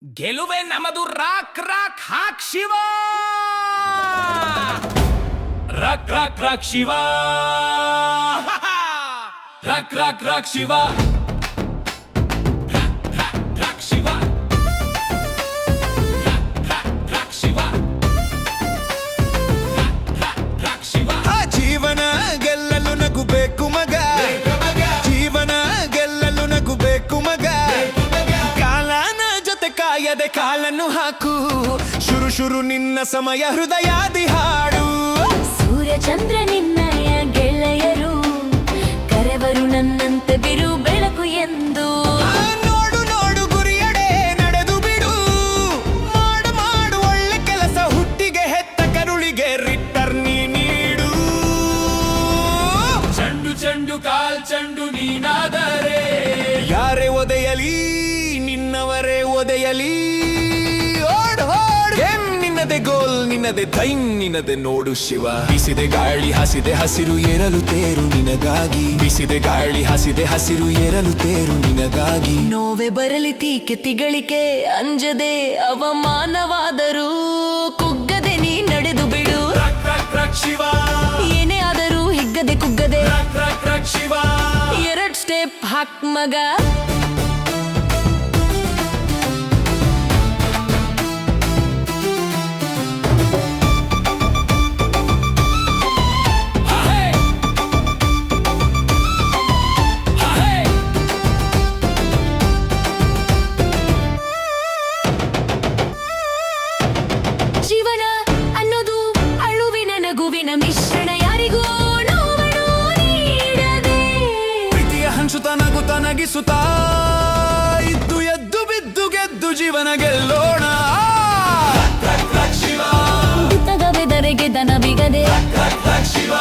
ಗೆಲುವೆ ನಮದು rock rock ಹಾಕ್ Shiva rock rock rock Shiva rock rock rock Shiva rock Shiva rock Shiva rock Shiva ಜೀವನ ಗೆಲ್ಲಲು ನಗುಬೇಕು ಮಗ ಜೀವನ ಗೆಲ್ಲಲು ನಗುಬೇಕು ಮಗ ಕಾಲನ ಜೊತೆ ಕಾಯದೆ ಕಾಲನ್ನು ಹಾಕು ಶುರು ಶುರು ನಿನ್ನ ಸಮಯ ಹೃದಯಾದಿ ಹಾಡು ಸೂರ್ಯ ಚಂದ್ರ ನಿನ್ನಯ ಗೆಳೆಯರು ಕರೆವರು ನನ್ನಂತೆ ಬಿರು ಬೆಳಕು ಎಂದು ನೋಡು ನೋಡು ಗುರಿಯಡೆ ನಡೆದು ಬಿಡು ಮಾಡು ಮಾಡು ಒಳ್ಳೆ ಕೆಲಸ ಹುಟ್ಟಿಗೆ ಹೆತ್ತ ಕರುಳಿಗೆ ರಿಟರ್ನಿ ನೀಡು ಚೆಂಡು ಚೆಂಡು ಕಾಲ್ ಚೆಂಡು ನೀನಾದರೆ ಯಾರೇ ಒದೆಯಲಿ ನಿನ್ನವರೇ ಒದೆಯಲಿ ಓಡ್ ಓಡ್ ಗೇಮ್ ನಿನ್ನದೆ ಗೋಲ್ ನಿನ್ನದೆ ಟೈಮ್ ನಿನ್ನದೆ ನೋಡು ಶಿವ ಬಿಸಿದೆ ಗಾಳಿ ಹಸಿದೆ ಹಸಿರು ಏರಲು ತೇರು ನಿನಗಾಗಿ ಬಿಸಿದೆ ಗಾಳಿ ಹಸಿದೆ ಹಸಿರು ಏರಲು ತೇರು ನಿನಗಾಗಿ ನೋವೆ ಬರಲಿ ತೀಕೆ ತಿಗಳಿಕೆ ಅಂಜದೆ ಅವಮಾನವಾದರೂ ಕುಗ್ಗದೆ ನೀ ನಡೆದು ಬಿಡು ರಾಕ್ ರಾಕ್ ರಾಕ್ ಶಿವ ಏನೇ ಆದರೂ ಹಿಗ್ಗದೆ ಕುಗ್ಗದೆ ರಾಕ್ ರಾಕ್ ರಾಕ್ ಶಿವ ಎರಡ್ ಸ್ಟೆಪ್ ಹಾಕ್ ಮಗ ಜೀವನ ಅನ್ನೋದು ಅಳುವಿನ ನಗುವಿನ ಮಿಶ್ರಣ ಯಾರಿಗೂ ನೋವನ್ನು ನೀಡದೆ ಪ್ರೀತಿಯ ಹಂಚುತ್ತ ನಗುತ್ತ ನಗಿಸುತ್ತಾ ಇದ್ದು ಎದ್ದು ಬಿದ್ದು ಗೆದ್ದು ಜೀವನ ಗೆಲ್ಲೋಣ ರಾಕ್ ರಾಕ್ ಶಿವ ತಗವೆದರೆಗೆ ದನ ಬಿಗದೆ ರಾಕ್ ರಾಕ್ ಶಿವ